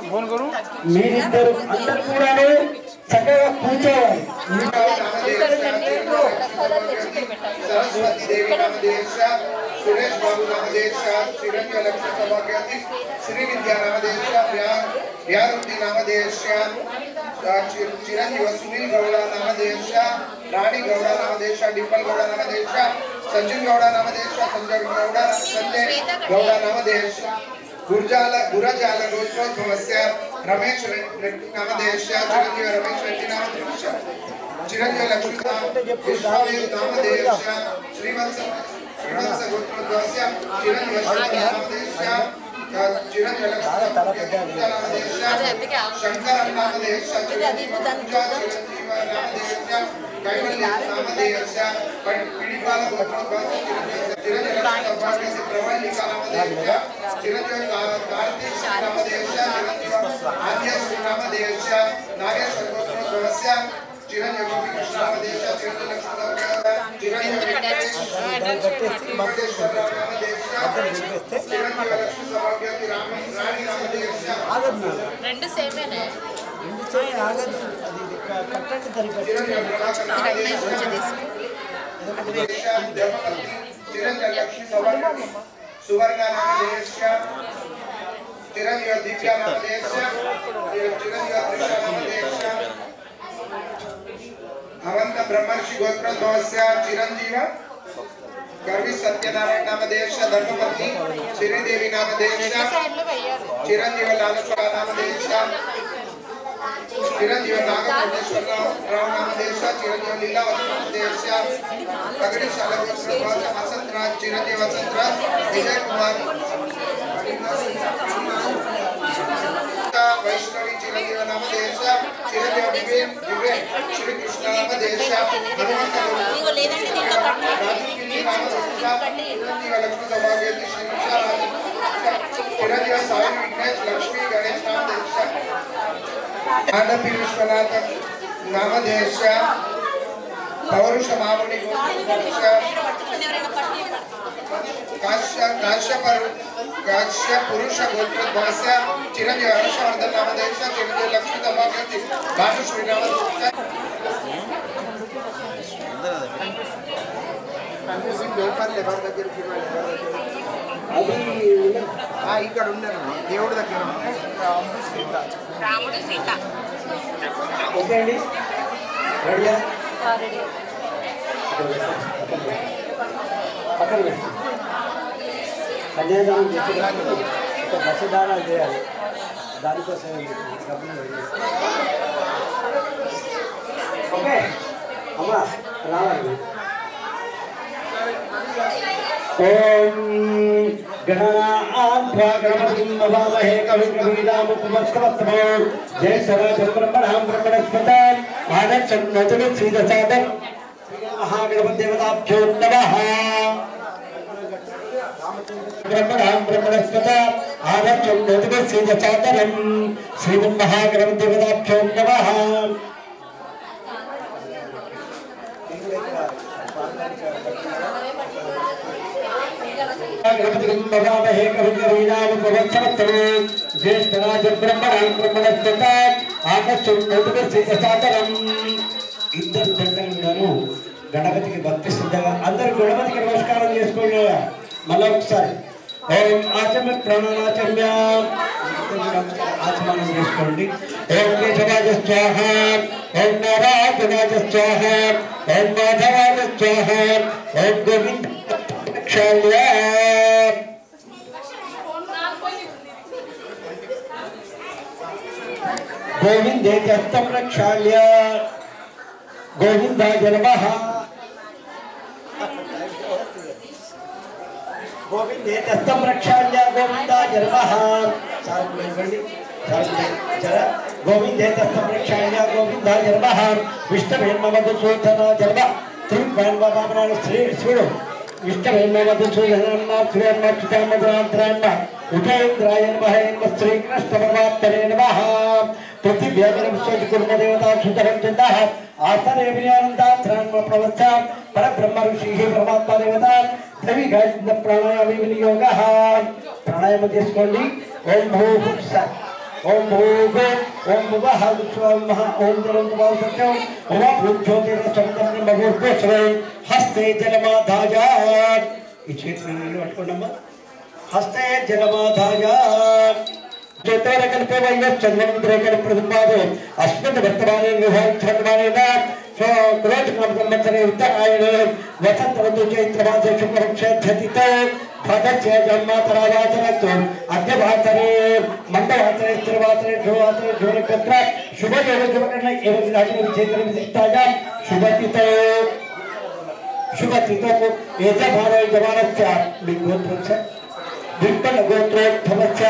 Phone करूं మీరిద్దరు అందరూ కూడా చక్కగా కూర్చోవాలి. सरस्वती देवी नामदेश सुरेश बाबू नामदेश चिरंजीव लक्ष्मी सौभाग्यवती श्री विद्या नामदेश व्यारुद्धि नामदेश चिरंजीव सुनील गौड़ नामदेश रानी गौड़ नामदेश डिंपल गौड़ नामदेश संजय गौड़ नामदेश संजय गौड़ नामदेश गुरजाल गोत्रोद्भवस्य रमेश रेड्डी नामदेश चिरंजीव रमेश रेड्डी नामदेश चिरंजीव लक्ष्मी विश्वदेव नामदेश श्रीवत्स गोत्रोद्भवस्य चिरंजीव नामदेश चिरंजीव नामदेश शंकर नामदेश चिरंजीव नामदेश कैवल्य नामदेश पिड़िपाल गोत्रोद्भवस्य चिरंजीव नामदेश प्रवल्लिका नामदेश चिरंजीव कार्तिक नामदेश आद्य नामदेश नागेश्वर गोत्रोद्भवस्य चिरंजीव कृष्ण नामदेश चिरंजीव लक्ष्मी चिरंजीव मध्य नामदेश चिरंजीव लक्ष्मी सौभाग्यवती रानी नामदेश రెండు సేమేనే రెండు సేమ్ ఆగదు అది కట్టండి తరిపి चिरंजीव लक्ष्मी सौभाग्यवती सुवर्ण नामदेश चिरंजीव दिव्या नामदेश चिरंजीव कृष्ण नामदेश अवंत ब्रह्मर्षि गोत्रोद्भवस्य चिरंजीव गर्वी सत्यनारायण नामदेश धर्मपत्नी श्रीदेवी नामदेश चिरंजीव लालचंद नामदेश चिरंजीव नागेश्वर राव नामदेश चिरंजीव लीलावती नामदेश पगड़ी शाला गोत्रोद्भवस्य वसंतराज चिरंजीव वसंतराज विजय कुमार वैष्णवी चिरंजीव नामदेश चिरंजीव विवेक श्री कृष्ण नामदेश हनुमंत चिरंजीव लक्ष्मी सौभाग्यवती चिरंजीव साई विघ्नेश लक्ष्मी गणेश नामदेश आनंदी विश्वनाथ नामदेश पौरुष मामुनि गोत्रोद्भवस्य काश्य पुरुष गोत्रोद्भवस्य चिरंजीव हर्षवर्धन नामदेश चिरंजीव लक्ष्मी सौभाग्यवती भानुश्री नामदेश ఇక్కడ ఉన్నారు దేవుడి దగ్గర రాముడు సీత ఓకే అండి రెడీయా రెడీ పక్కన పెట్టి కన్యాదానం చేసి ఒక దశదానాలు చేయాలి దానికోసం డబ్బులు ఓకే అమ్మా రావాలి ఓం गणाध्वा गणपतिं नमामहे कविं कवीनामुपमस्तमस्तमो जय सदाशिव ब्रह्मणां ब्रह्मणस्पतां आनन्दचन्द्रजगत् श्रीदसादं महागणपतिदेवताभ्यो नमः ब्रह्मणां ब्रह्मणस्पतां आनन्दचन्द्रजगत् श्रीदसादं श्रीमन्महागणपतिदेवताभ्यो नमः गणपतिं नमामहे कविं कवीनामुपमस्तमस्तमो ज्येष्ठराज ब्रह्मणां ब्रह्मणस्पतां आनन्दचन्द्रजगत् श्रीदसादं इద్దరు జంటలను గణపతికి భక్తి శ్రద్ధగా అందరూ గణపతికి నమస్కారం చేసుకోండి మళ్ళీ ఒకసారి ఓం ఆచమ ప్రాణాచమ్య ఆచమనం చేసుకోండి ఓం కేశవాజ స్వాహ ఓం నారాయణాజ స్వాహ ఓం మాధవాజ స్వాహ ఓం గోవింద క్షాళ్య గోవిందేత్యస్తం రక్షాళ్య गोविंदाय नमः गोविंदेतस्तं रक्षाल्य गोविंदाय नमः गोविंदेतस्तं रक्षाल्य गोविंदाय नमः विष्णुवे मधुसूदनाय नमः त्रिभुवनवामनाय श्री शिवुडु उपेन्द्राय नमः श्रीकृष्ण परमात्मने नमः प्रतिव्याजनं स्वकुर्मदेवता सुतरञ्जनः आसने विनयानन्दात्रान् प्रवच्चा परब्रह्म ऋषिः परमात्मा देवता देवी गायत्री प्राणायाम विनियोगः प्राणायाम చేసుకోండి ఓం భూః ओम भूः ओम भुवः विश्वमः ओम जलन्तवां सत्यं ओम भूज्योतिरसंतं मघोर्गोस्वे हस्ते जलमाधाय ఈ చేతులను పట్టుకోండమ్మా हस्ते जलमाधाय ज्योतिरकल्पे वैवस्चन्द्रमन्त्रेकल प्रथमादो अस्मिन् वर्तमाने विभागवर्तमानेन क्रोधकम्पमन्तरे उत्तरायणे वसन्तऋतु चैत्रमासे शुक्लपक्षेऽध्यतितो भगस्य जन्मातरावाचनस्तु अद्यवासरे मन्दवासरे स्थिरवासरे ध्रुवासरे ध्रुवनक्षत्र शुभयोग शुभकर्ण एवं विशेषविशिष्टायां शुभतिथौ एतभारो जवानस्य गोत्रस्य विठ्ठल गोत्रोद्भवस्य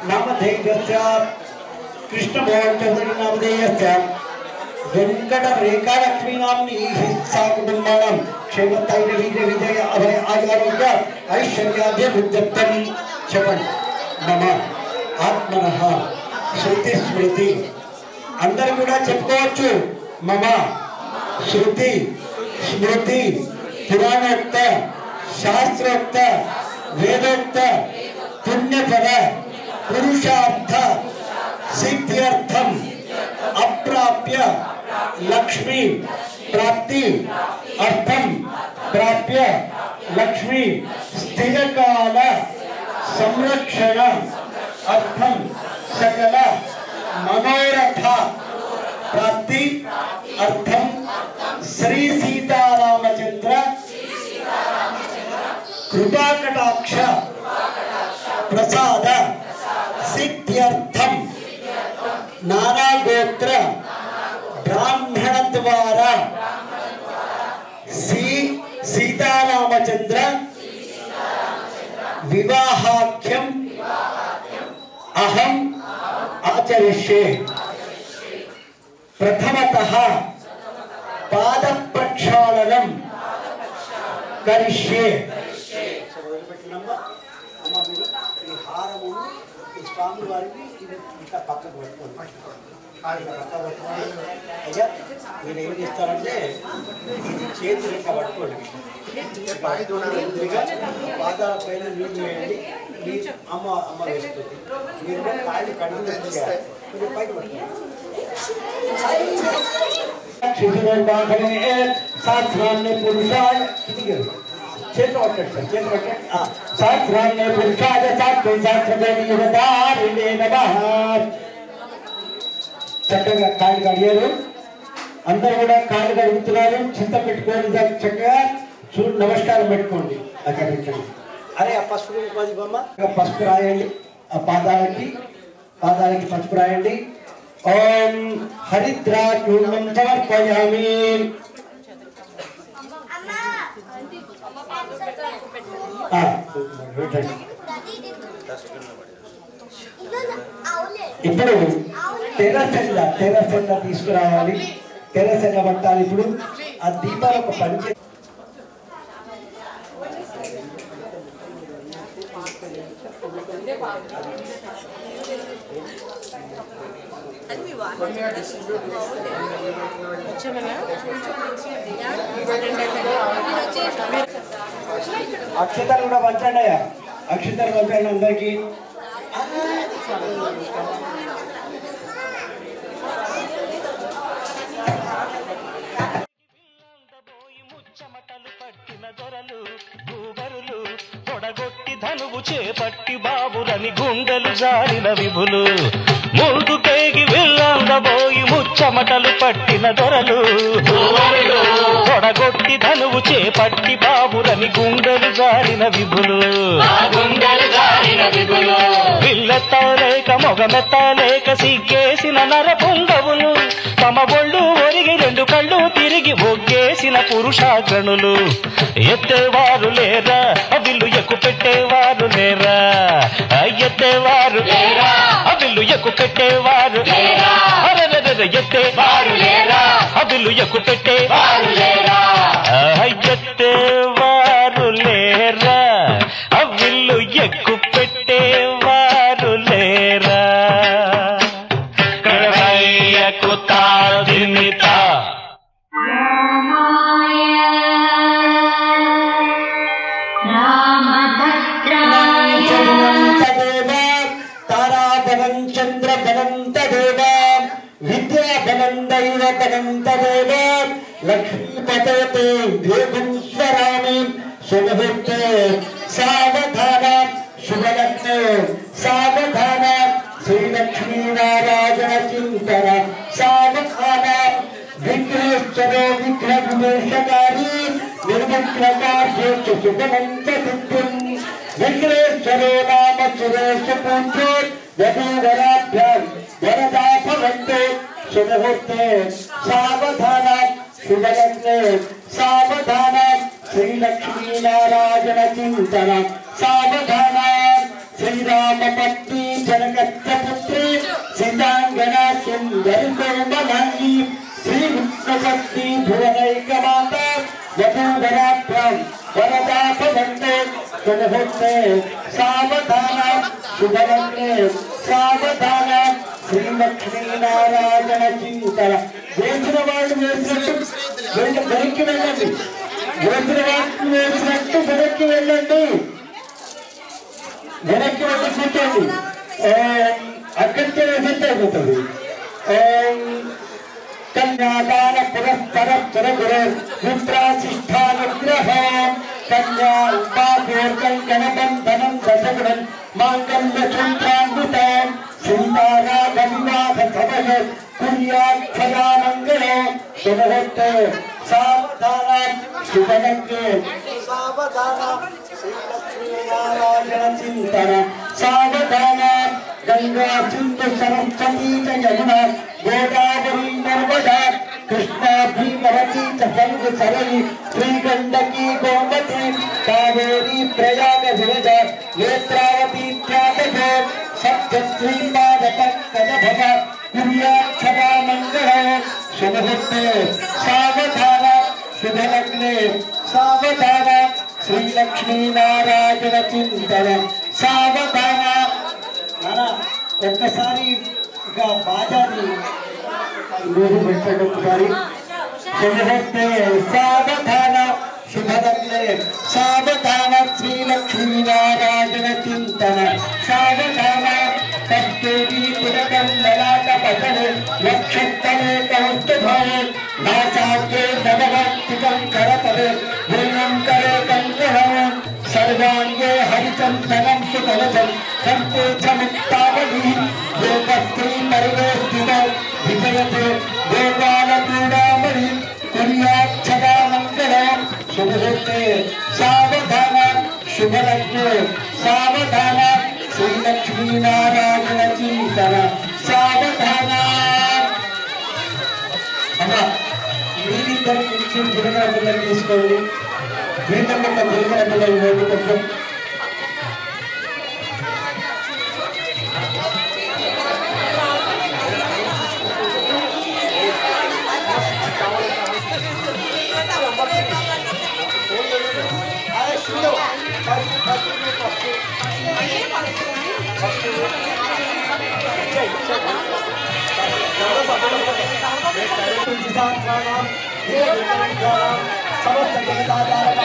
नामधेयस्य कृष्णमोहन चौधरी नामधेयस्य वेंकट रेखालक्ष्मी नाम्नी सा कुटुंबानां क्षेमस्थैर्य विजय अभय आरोग्य ऐश्वर्याभिवृद्ध्यर्थं शपथ मम आत्मनः श्रुति स्मृति अंदर కూడా చెప్పుకోవచ్చు మమ శృతి స్మృతి పురాణోక్త శాస్త్రోక్త वेदोक्त पुण्यफल पुरुषार्थ सिद्ध्यर्थम अप्राप्य लक्ष्मी प्राप्ति अर्थम प्राप्य लक्ष्मी स्थिरकाल संरक्षण अर्थम सकल मनोरथ प्राप्ति अर्थम श्री सीतारामचंद्र कृपाकटाक्ष प्रसाद सिद्ध्यर्थम नाना गोत्र ब्राह्मण द्वारा सीतारामचंद्र विवाहाख्यम अहम आचरिष्ये प्रथमतः पाद प्रक्षालनम करिष्ये स्वामी वारी इंका पक्क अय्या మీరు ఏం చేస్తారంటే ఇది చేతులు ఇంకా పట్టుకోండి పాదాల పైన నీళ్ళు వేయండి అమ్మ వేస్తుంది మీరు కాళ్ళు కడుగు కొంచెం పైకి పట్టుకోండి పురుషాయ చేతులు పట్టండి శాస్త్రాన్ని పురుషాయ శాస్త్రదేవిధారిణే నమః చక్కగా కాళ్ళు కడిగారు అందరూ కూడా కాళ్ళు కడుగుతున్నారు చింత పెట్టుకోండి చక్కగా నమస్కారం పెట్టుకోండి అక్కడ పెట్టండి అరే ఆ పసుపు బొమ్మ పసుపు రాయండి ఆ పాదాలకి పసుపు రాయండి ఓం హరిద్రాచూర్ణం సమర్పయామి ఇప్పుడు తెరసెల్ల తీసుకురావాలి తెరసెల్ల పట్టాలి ఇప్పుడు ఆ దీపాలు ఒక పంచే అక్షతలు కూడా పంచండి అయ్యా అక్షతలు పంచండి అందరికి ధనువు చేపట్టి బాబురని గుండెలు జారిన విభులు ముందుకేగి వెళ్ళందబోయి ముచ్చమటలు పట్టిన దొరలు తొడగొట్టి ధనువు చేపట్టి బాబురని గుండెలు జారిన విభులు విల్లెత్తలేక మొగమెత్తలేక సిగ్గేసిన నరపుంగవులు తమ ఒళ్ళు ఒరిగి రెండు కళ్ళు తిరిగి ఒగ్గేసిన పురుషాగ్రణులు ఎత్తేవారు లేరా అవిల్లు ఎక్కు పెట్టేవారు లేరా ఎత్తేవారు లేరా అవిల్లు ఎక్కు పెట్టేవారు లేరా ఎత్తేవారు లేరా అవిల్లు ఎక్కు పెట్టేవారు లేరా ఎత్తేవారు లేరా दैवतगन्तदेव लक्ष्मीपते देवस्वरामि शुभमुहूर्ते सावधान शुभलग्ने सावधान श्रीलक्ष्मीनारायण चिंतन सावधान विघ्नेश्वरो विघ्नविनाशकारी निर्विघ्नकार्येषु शुभमं च सिद्धिं विघ्नेश्वरो नाम सुरेश पूज्यो वधूवराभ्यां वरदा भवन्तु शुभमुहूर्ते सावधान शुभलग्ने सावधान श्रीलक्ष्मीनारायण चिंतन सावधान श्रीरामपत्नी जनकस्य पुत्री सीतांगना सुंदरी कोमलांगी श्रीविष्णुपत्नी भुवनैकमाता वधूवराभ्यां वरदा भवन्तु शुभमुहूर्ते सावधान शुभलग्ने सावधान श्रीलक्ष्मीनारायण चिंतन వేసిన వాళ్ళు వేసినట్టు వెనక్కి వెళ్ళండి వేసిన వాళ్ళు వేసినట్టు వెనక్కి వెళ్ళండి వెనక్కి వెళ్ళి కూర్చోండి అక్కడికే వేసినట్టు అయిపోతుంది కన్యాదాన పురస్పర పురగురు విప్రాశిష్టానుగ్రహ కన్యా ఉపాధోర్కంకణబంధనం దశగుణం మాంగళ్య సూత్రామృతం సింధారాధవివాహ సమయ కుర్యాక్షరా మంగళం శుభముహూర్తే సావధాన శుభలగ్నే సావధాన శ్రీలక్ష్మీనారాయణ చింతన సావధాన గంగా సింధు సరస్వతీ యమునా గోదావరి నర్మదా కృష్ణా భీమవతి చంగ సరళి శ్రీగండకీ గోమతి కావేరీ ప్రయాగ విరజ నేత్రావతి త్యాగ సప్తశ్రీ పాదపంకజ భవ కుర్యాక్షరా మంగళ శుభముహూర్తే సావధాన శుభలగ్నే సావధాన శ్రీలక్ష్మీనారాయణ చింతన సావధాన ఒక్కసారి ఇక బాజాని ఒకసారి శుభముహూర్తే సావధాన శుభలగ్నే సావధాన శ్రీలక్ష్మీనారాయణ చింతన సావధాన కస్తూరి పురకం లలాట పసరే నక్షత్రే కౌస్తుభే నాసాగ్రే నవవర్తికం కరతరే భూనం కరే కంకణం సర్వాంగే హరిచందనం సుకలజం కంటే చముక్తావళి యోగస్త్రీ పరివేష్టిత విజయతే గోపాల క్రీడామణి కుర్యాక్షరా మంగళం శుభముహూర్తే సావధాన శుభలగ్నే సావధాన శ్రీలక్ష్మీనారాయణ చింతన సావధాన అమ్మా మీరిద్దరు నుంచి గిరిజన పిల్లలు తీసుకోండి వీళ్ళకొక గిరిజన పిల్లలు నోటి కొంచెం సమస్త జగదాధార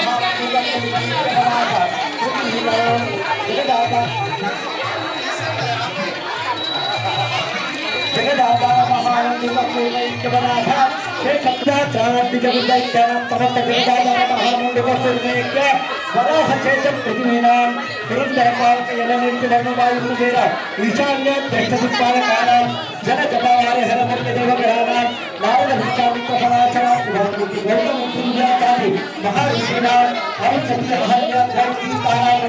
జగదాధార మహానందికనాథ ఈశాన్య దక్షిణాల జన జపావారి హరమర్య దేవగ్రహాణం నారద విశ్వామిత్రపరాశర గౌతమపుంజాచారి మహారుషీణాం హరిచంద్ర మహాన్యాధ్యాత్మీతానాం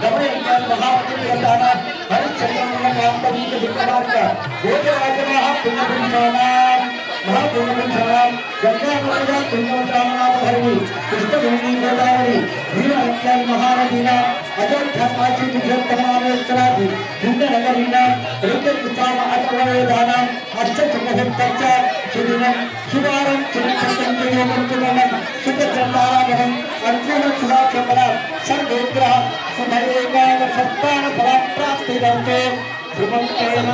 గమయంకాన్ మహాపుణ్యదానాం హరిచంద్రములకాంతమీత విక్రమార్క భోజరాజమః పుణ్యపుంజానాం మహాపుణ్యపుంజానాం గంగామూల పుణ్యవతానామధరణి కృష్ణవేణి గోదావరి వీరహత్యాల్ మహానదీనాం అజోధ్యామాచి విజయోత్తమానేశ్వరాది భిన్ననగరీనాం రుద్రపుత్రామ అటవవేదానాం అష్టచమహోత్తర్చ శుభం శుభారం చిరచంద్రయోగం శుభచందారాగం అర్జున శుభాక్షమణ సర్వేగ్రహ శుభయేకాన సత్తాన ఫలప్రాప్తిరంతే శుభం తేన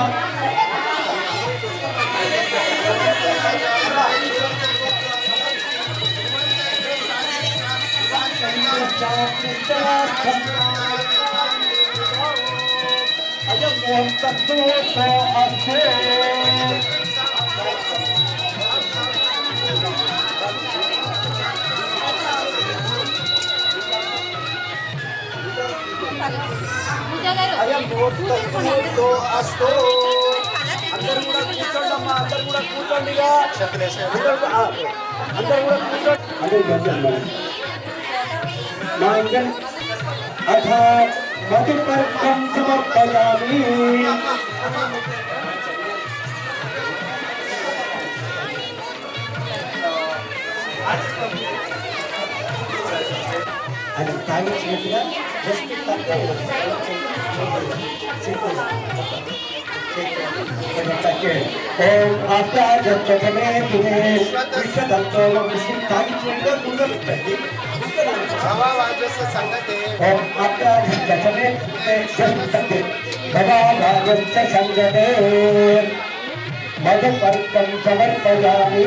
అయం ఓం తత్వో అస్సే అయ్యా ముహూర్తో అస్తో అందరు కూడా కూర్చోండి అమ్మా అందరు కూడా కూర్చోండి అందరు కూడా కూర్చోండి అథ మధుపర్కం సమర్పయామి అది తాగించినట్టుగా జస్ట్ తాగించినట్టుగా కూర్చోబెట్టండి సంగతే మధుపర్కం సమర్పయామి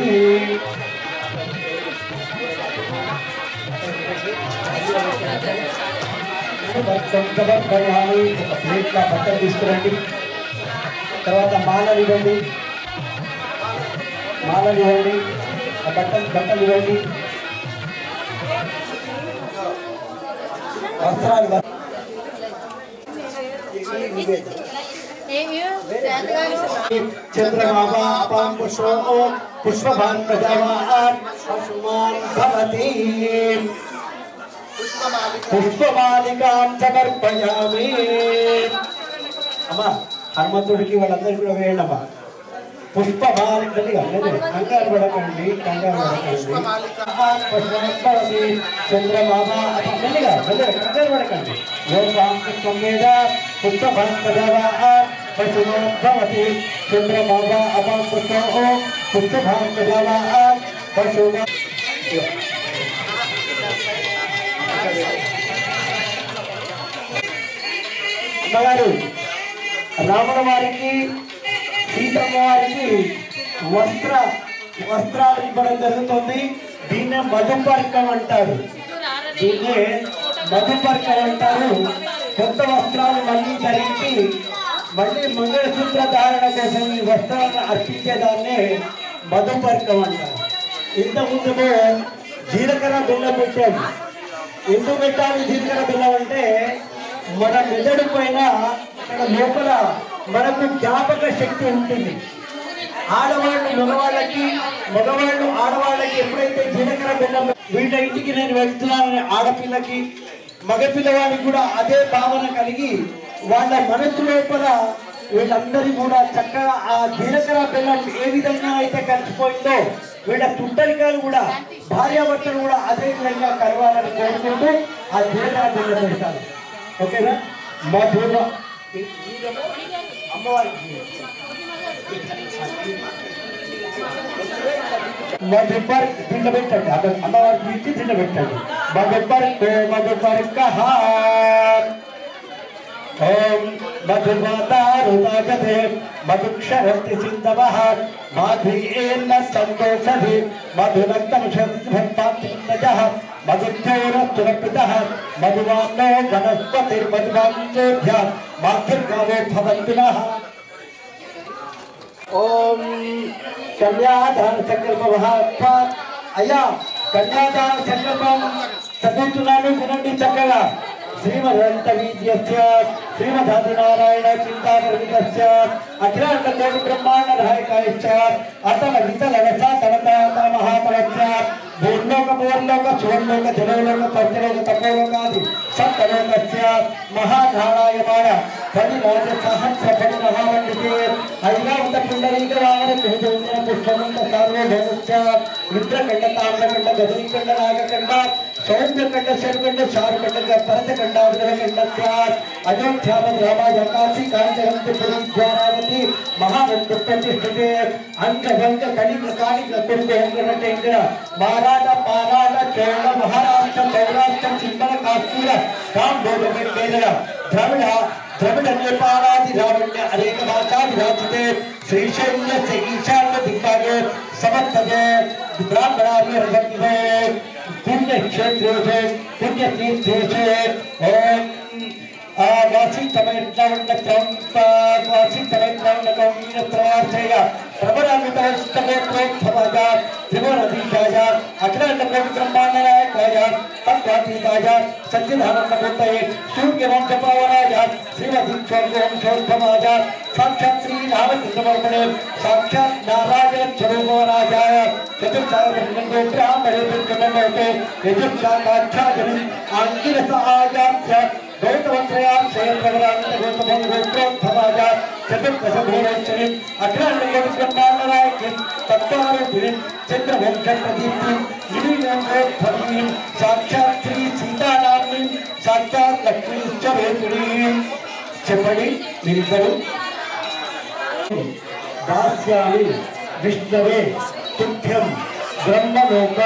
సమర్పయామి ఒక ప్లేట్ల బట్టలు తీసుకురండి తర్వాత మాలలు ఇవ్వండి ఆ బట్టలు ఇవ్వండి వస్త్రాలు చంద్రమాపాం పుష్పభాన్ ప్రజావాన్ పశుమాన్ భవతి పుష్పమాలికాం సమర్పయామి అమ్మా హనుమంతుడికి వాళ్ళందరికీ కూడా వేయండి అమ్మా పుష్పమాలికగా కంగారు పడకండి చంద్రమామ మెల్లిగా కంగారు పడకండి పుష్పం మీద పుష్పభావతి చంద్రమామ అపాం పుష్పభావ పశు అమ్మగారు రాముల వారికి సీతమ్మ వారికి వస్త్రాలు ఇవ్వడం జరుగుతుంది. దీన్నే మధుపర్కం అంటారు. కొత్త వస్త్రాలు మళ్ళీ ధరించి మళ్ళీ మంగళసూత్ర ధారణ కోసం ఈ వస్త్రాలను అర్పించేదాన్నే మధుపర్కం అంటారు. ఇంతకుముందు జీలకర్ర బెల్లం పెట్టాము. ఎందుకు పెట్టాలి జీలకర్ర బెల్లం అంటే మన మెదడు పైన ఇక్కడ లోపల మనకు జ్ఞాపక శక్తి ఉంటుంది. ఆడవాళ్ళు మగవాళ్ళు ఆడవాళ్ళకి ఎప్పుడైతే జీలకర్ర బెల్లం వీళ్ళ ఇంటికి నేను వెళ్తున్నానని ఆడపిల్లకి మగపిల్లవాడికి కూడా అదే భావన కలిగి వాళ్ళ మనసు లోపల వీళ్ళందరి కూడా చక్కగా ఆ జీలకర్ర బెల్లం ఏ విధంగా అయితే కలిసిపోయిందో వీళ్ళ చుట్టరికాలు కూడా భార్యాభర్తలు కూడా అదే విధంగా కలవాలని కోరుకుంటూ ఆ జీలకర్ర బెల్లం పెడతారు. ఓకేనా? మధుర అమ్మవారికి మధుపర్ తిండబెట్టండి. అమ్మవారికి ఇచ్చి తిండబెట్టండి. మధుపర్క ఓం మధుమాతారుదాగతే మధుక్షరస్తి సింధవః మాధుయేన సంతోషధి మధునక్తం శక్తిభక్తాత్మజః మధుచౌరస్తురపితః మధువాన్నో వనస్పతిర్మధువాంచోభ్య మాతృగావో భవంతునః. ఓం కన్యాదాన సంకల్ప అయ్యా కన్యాదాన సంకల్పం చదువుతున్నాను, వినండి చక్కగా. శ్రీమదంత వీర్యస్య శ్రీమదాదినారాయణ చింతాకర్మికస్య అఖిలాండ కోటి బ్రహ్మాండ నాయకాయశ్చ అతల వితల వచాతవతాత మహాతవస్య భూర్లోక భూర్లోక సువర్లోక జనలోక పంచలోక తపోలోకాది సప్తలోకస్య మహానారాయమాణ ఫణిరాజ సహస్ర ఫణి మహావండితే ఐరావత పుండరీక వాహన కుహజోంద్ర పుష్పమంత సార్వభౌమస్య రుద్రకండ తామ్రకండ గజనీకండ నాగకండ సౌంద్రకండ శర్కండ శారుకండ పరచకండాగ్రహకండ అయోధ్యామ రామాజకాశి కాంచరంతి పురీజ్వారావతి మహావంత ప్రతిష్ఠితే అంగభంగ కళిక కాళిక కొడుకు అంగనటేంద్ర మారాట పారాట కేరళ మహారాష్ట్ర సౌరాష్ట్ర చింబల కాశ్మీర కాంబోజ కేంద్ర ద్రవిడ నేపాళాది రావణ్య అనేక భాషాభిరాజితే శ్రీశైల్యస్య ఈశాన్య దిగ్భాగే సమర్థతే బ్రాహ్మణార్యర్భక్తితే పుణ్యక్షేత్రేషు పుణ్యతీర్థేషు ఓం వాసితమైత్రవండకం వీరత్రవార్చయ ప్రబలామితస్తమోత్రోద్భవగా त्रिभुवनाधीशाय अखिलांडकोटि ब्रह्मांडनायकाय तत्त्वातीताय सच्चिदानंदमूर्तये सूर्यवंशपावनाय श्रीमतीश्वरवंशोद्भवाय साक्षात् श्री रामचंद्रवर्मणे साक्षात् नारायण स्वरूपवनाय चतुर्सागरगोत्रामणिर्गणनोटे यजुर्शाखाच्छादनं आङ्गिरसहायास्य गौतमत्रयां सेन्द्रवरान्तगौतमं गोत्रोद्भवाय चतुर्दशभुवनेश्वरी अखिलांडकोटि ब्रह्मांडनायकीं तत्त्वारूपिणीं चन्द्रवंशप्रदीप्तिं गिरिनन्दोद्भवीं साक्षात् श्री सीतारामीं साक्षात् लक्ष्मीश्वरेश्वरीं చెప్పండి మీరిద్దరు దాస్యామి విష్ణవే తుభ్యం బ్రహ్మలోక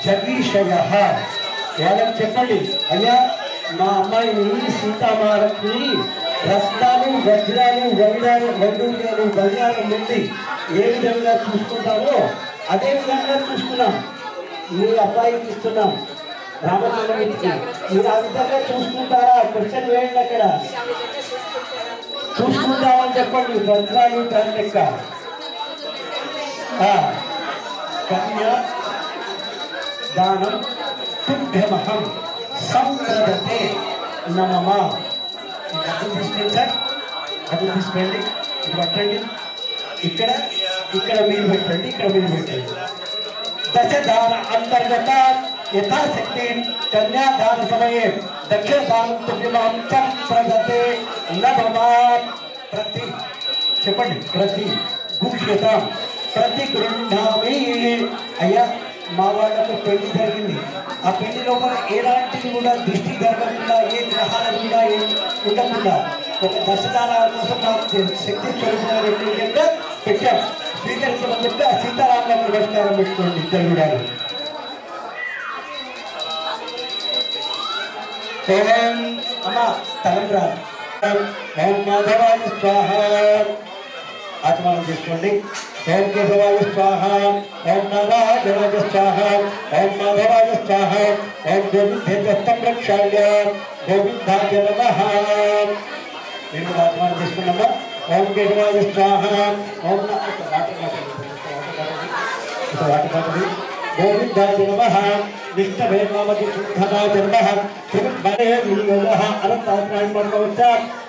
జగీషయః వాళ్ళకి చెప్పండి అయ్యా మా అమ్మాయిని సీతామారకి రత్నాలు వజ్రాలు వైడూర్యాలు బంగారం నుండి ఏ విధంగా చూసుకుంటామో అదే విధంగా చూసుకున్నాం మీ అబ్బాయికి ఇస్తున్నాం రామచంద్రమూర్తికి మీరు ఆ విధంగా చూసుకుంటారా క్వశ్చన్ వేయండి అక్కడ చూసుకుంటామని చెప్పండి వజ్రాలు దాని లెక్క కన్యా దానం తుభ్యమహం సంప్రదతే నమః డబ్బులు తీసుకోండి సార్ డబ్బులు తీసుకోండి ఇది పెట్టండి ఇక్కడ ఇక్కడ మీరు పెట్టండి ఇక్కడ మీరు పెట్టండి దశదాన అంతర్గత यथाशक्ति कन्यादान समये दक्षिणदान तुभ्यमहं संप्रदते नमः प्रति చెప్పండి ప్రతి గుహ్యతాం ప్రతి గృహ్ణామి అయ్యా మా వాళ్ళకు పెళ్లి జరిగింది ఆ పెళ్లి లోపల ఎలాంటిది కూడా దృష్టి జరగకుండా ఏ గ్రహాలు కూడా ఉండకుండా ఒక దశదాన కోసం శక్తి స్వరూపంగా పెట్టాం స్వీకరించడం చెప్తే ఆ సీతారాముల నమస్కారం పెట్టుకోండి ఇద్దరు కూడా ఓం అమ్మ తలంబ్రా ఓం మాధవాయ స్వాహ ఆత్మానం తీసుకోండి ఓం కేశవాయ స్వాహ ఓం నారాయణాయ స్వాహ ఓం మాధవాయ స్వాహ ఓం గోవిందేభ్యస్తం రక్షాయ గోవిందాయ నమః మీరు ఆత్మానం తీసుకున్నామా ఓం కేశవాయ స్వాహ ఓం గోవిందాయ నమః विष्णवे नामति शुद्धता जन्मः त्रिविद्वरे नियोगः अनंतात्मानमर्मवच्च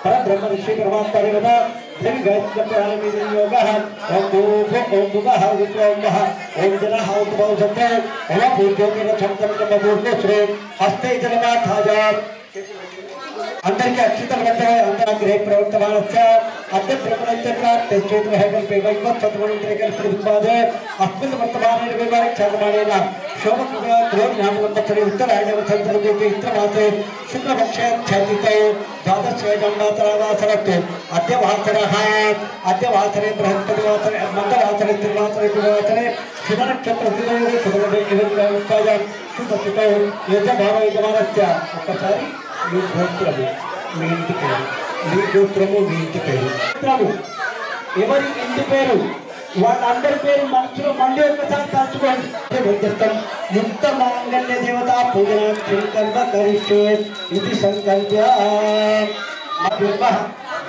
परब्रह्म ऋषि परमात्मा देवता त्रिविगतप्राणि नियोगः ओम भूः ओम भुवः विश्वोमः ओम जनः ओम भवसत्ते ओम पूज्योतिर छन्दं कमपूर्णश्रे हस्ते जलमाथाय अंदर के अक्षितल बंधे अंदर ग्रह प्रवर्तमानस्य अद्य प्रपंचक्रांते चेतुर्हैकल्पे वैवत् सत्वमन्त्रेकल प्रतिपादे अस्मिन् वर्तमाने विवाह चालमानेन शोभकुमार द्रोण्यामवत्सरे उत्तरायणवसन्तरे इत्रमासे शुक्लपक्षे छादितौ द्वादशेजन्मातरावासरत्वे अद्य वासरे बृहस्पतिवासरे मंगलवासरे त्रिवासरे गुरुवासरे शुभनक्षत्रदिने शुभलग्ने शुभतिथौ यजभावयजमानस्य ఒక్కసారి మీ గోత్రము మీ ఇంటి పేరు మీ గోత్రము మీ ఇంటి పేరు ఎవరి ఇంటి పేరు వాళ్ళందరి పేరు మనసులో మళ్ళీ ఒకసారి తలుచుకోండి యుక్త మాంగళ్య దేవత పూజన సంకల్ప కరిష్యే ఇది సంకల్ప్య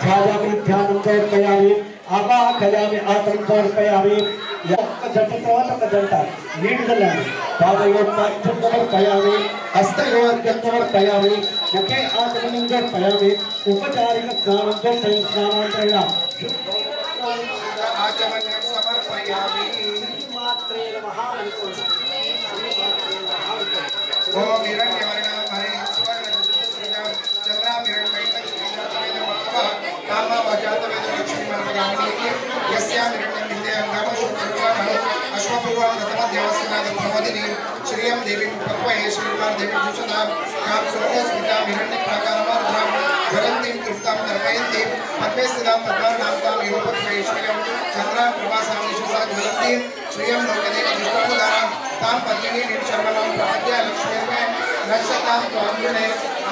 ధ్యాయామి ధ్యానం సమర్పయామి ఆవాహయామి ఆసనం సమర్పయామి ఒక జంట తర్వాత ఒక జంట నీటిదల్లండి పాదయోర్పాఠ్యం సమర్పయామి హస్తయోర్ఘ్యం సమర్పయామి ముఖే ఆసనం సమర్పయామి ఉపచారిక స్నానంతో స్నానాంతరేణ आचमन्यं समर्पयामि मात्रे नमः ओम हिरण्यवर्णं हरिं सुवर्णरजतं चन्द्रां हिरण्मयीं कामा वजातवेद लक्ष्मीमर्पयामि यस्यां हिरण्यं विद्यां गामशुक्रवाणः अश्वपूर्वं दशमदेवस्नादं प्रमोदिनी श्रियं देवीं पक्वये श्रीवार देवीं भूषणां कां सुरस्मितां हिरण्यप्राकारमार्द्रां ज्वलन्तीं तृप्तां दर्पयन्तीं पद्मे स्थितां पद्मानां योपक्वयेश्वर्यं चन्द्रां प्रभासामिषसा ज्वलन्तीं श्रियं लोकदेव विष्णुदारां तां पद्मिनी निर्शर्मणां प्रपद्या लक्ष्मीर्मे नक्षतां त्वाङ्गुणे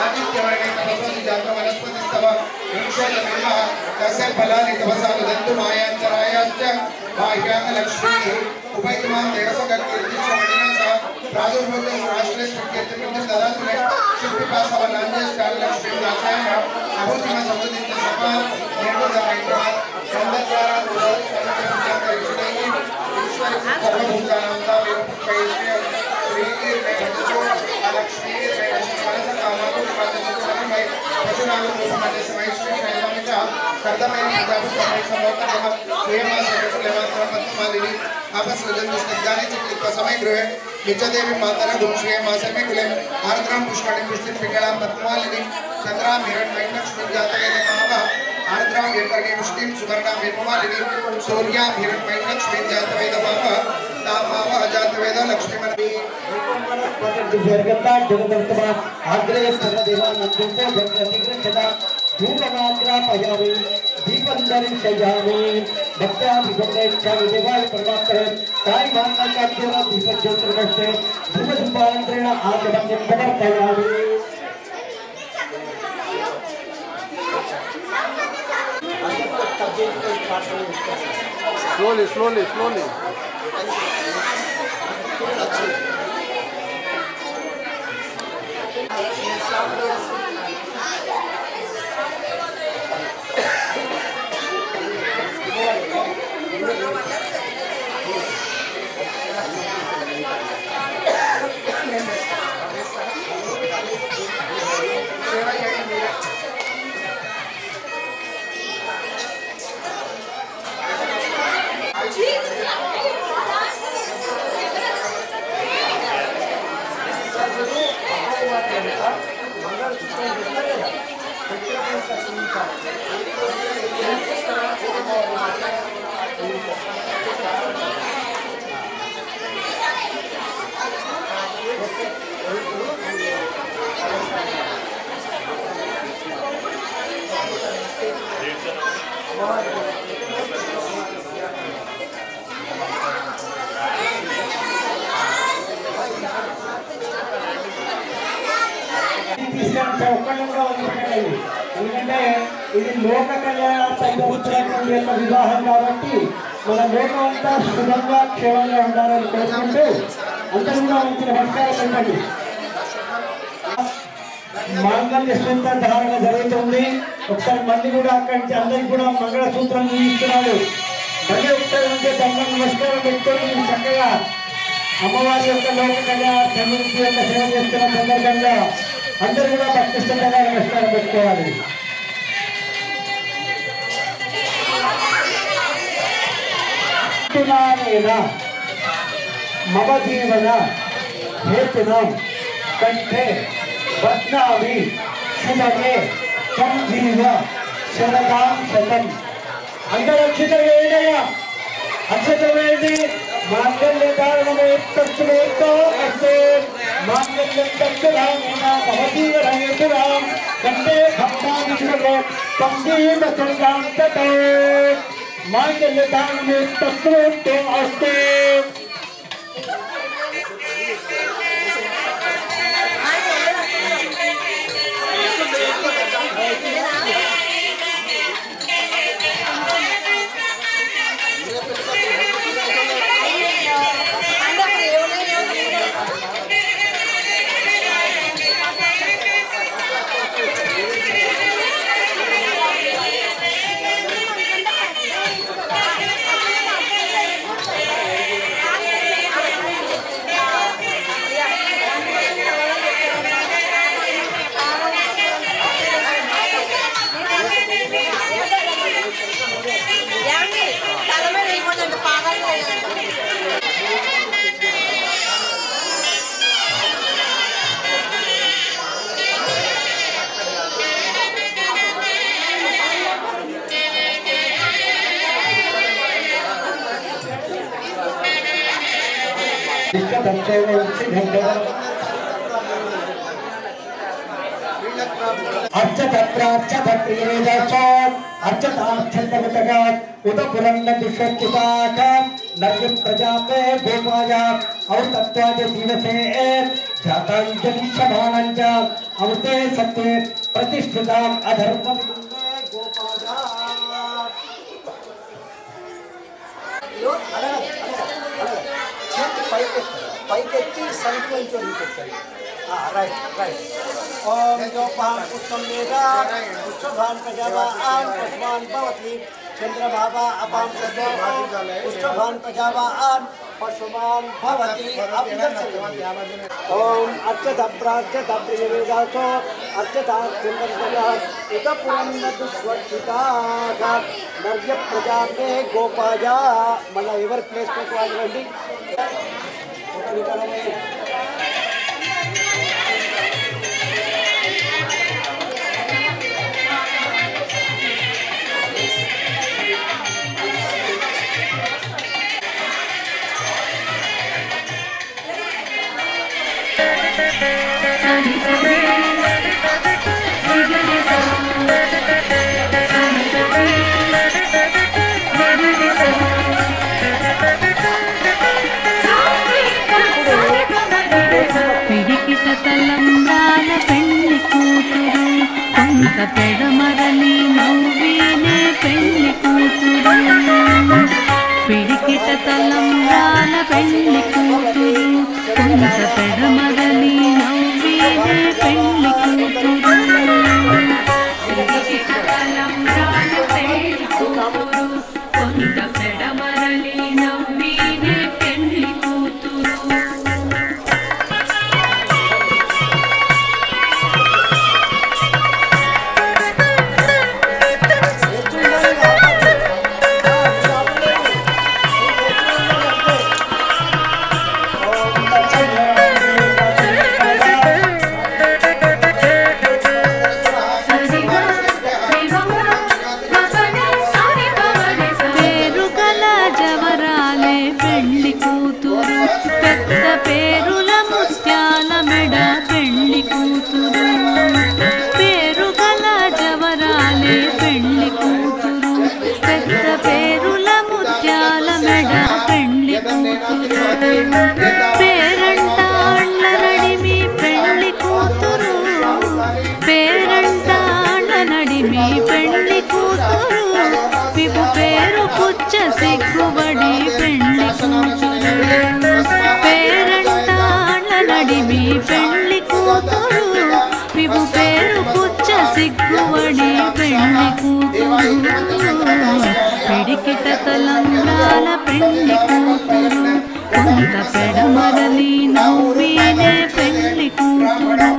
आदित्यवर्णे तपसोऽधि जातवनस्पतिस्तव वृक्षोदमेमः तस्य फलानि तपसा ददन्तु मायान्तरायाश्च बाह्यां लक्ष्मीः उपैतमां देवसककीर्तिश्रवणेन सह प्रादुर्भूतं राष्ट्रे स्वीकीर्तिमिन्दं ददातु मे शिल्पिपासवलान्यश्चालक्ष्मीं दासायः अभूतिम समुदित सपा निर्गुणमैत्रा सन्दद्वारा सर्वभूतानां समय पशुनाम रूपमते समय श्री शैलमिच कर्दमय जाबु समय समोकनः प्रेमास कुलेवत्र पद्मालिनी आपसृजन स्निग्धानि चित्त समय गृहे नित्यदेवी मातरा गुरुश्री मासे में कुले आर्द्राम पुष्पाणि पुष्टित पिंगला पद्मालिनी चंद्राम हिरण्मयी लक्ष्मी जातवे नमः आर्द्राम विपर्गे पुष्टिम सुवर्णाम विपमालिनी सूर्याम हिरण्मयी लक्ष्मी जातवे नमः तामावः जातवे लक्ष्मी मनवी जगन्ना जगदर्तमा आग्रह सर्वदेवानंदो जगतिग्रहदा धूपमाग्रा पयामि दीपंदरि सजामि भक्त्याभिषेकानि देवाय परमात्मने ताई माता का देवा दीपज्योतिर्मस्ते धूप धूपानंतरेण आचमन्यं समर्पयामि slowly ఎందుకంటే ఇది లోక కళ్యాణ వివాహం కాబట్టి మన లోకం అంతా సుఖంగా క్షేమంగా ఉండాలని కోరుకుంటూ అందరూ కూడా మంచి నమస్కారం పెట్టండి. మాంగళ్య సూత్ర ధారణ జరుగుతుంది. ఒకసారి మళ్ళీ కూడా అక్కడి నుంచి అందరికి కూడా మంగళసూత్రం చూపిస్తున్నాడు. మళ్ళీ ఒకసారి అంటే దండం నమస్కారం పెట్టుకొని చక్కగా అమ్మవారి యొక్క లోక కళ్యాణ సమృద్ధి యొక్క సేవ చేస్తున్న సందర్భంగా అందరూ కూడా భక్తిష్టంగా నమస్కారం పెట్టుకోవాలి. మమ జీవన హేతునం కంఠే బధ్నామి శుభగే సంజీవ శరదాం శతం. అందరూ అక్షతలు వేయడయ్యా, అక్షతలు వేయండి. మాంగళ్య కారణమే తత్తుతో అస్తే మాంగళ్యం తత్తురామేణ భవతీవర హేతురాం కంఠే భక్తామి శుభగే సంజీవ శరదాం శతం. मांगल्य दान में तत्वों अस्ते. प्रतिष्ठिता अधर्म పైకెత్తి సంఖ్య రైట్ రైట్. ఓం జోపాన్ పుష్పం వేద పుష్పభాన్ ప్రజావాన్ పద్మాన్ భవతి చంద్రబాబా అపాం పుష్పభాన్ ప్రజావాన్ पशुमान् भवति ओम अर्चत प्रार्चत प्रियवेदासो अर्चता चिंतनया इत पुरन्दुस्वर्चिताः नर्य प्रजापे गोपाजा మన ఎవర్ ప్లేస్ కు వెళ్ళండి తలంబ్రాల పెళ్లి కూతురు కొంత పెడమరలి నవ్వినే పెళ్లి కూతురు పిడికిట తలంబ్రాల పెళ్లి కూతురు కొంత పెడమరలి నవ్వినే పెళ్లి కూతురు పిడికిట తలంబ్రాల పెళ్లి కూతురు కొంత పెడమరలి నవ్వినే పెళ్లి కూతురు సిగ్గుబడి పెళ్లి కూతురు పేరంటాళ్ళ నడిమి పెళ్లి కూతురు విభు పేరు పుచ్చ సిగ్గుబడి పెళ్లి కూతురు పిడికిట తలంబ్రాల పెళ్లి కూతురు కొంత పెడమరలి నవ్వినే పెళ్లి కూతురు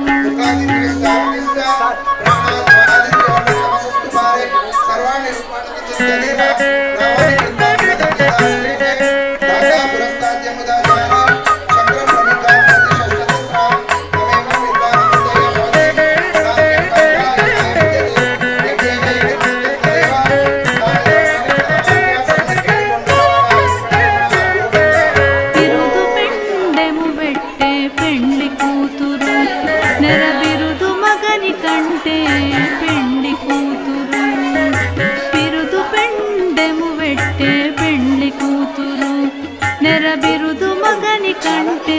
బిరుదు మగని కంటే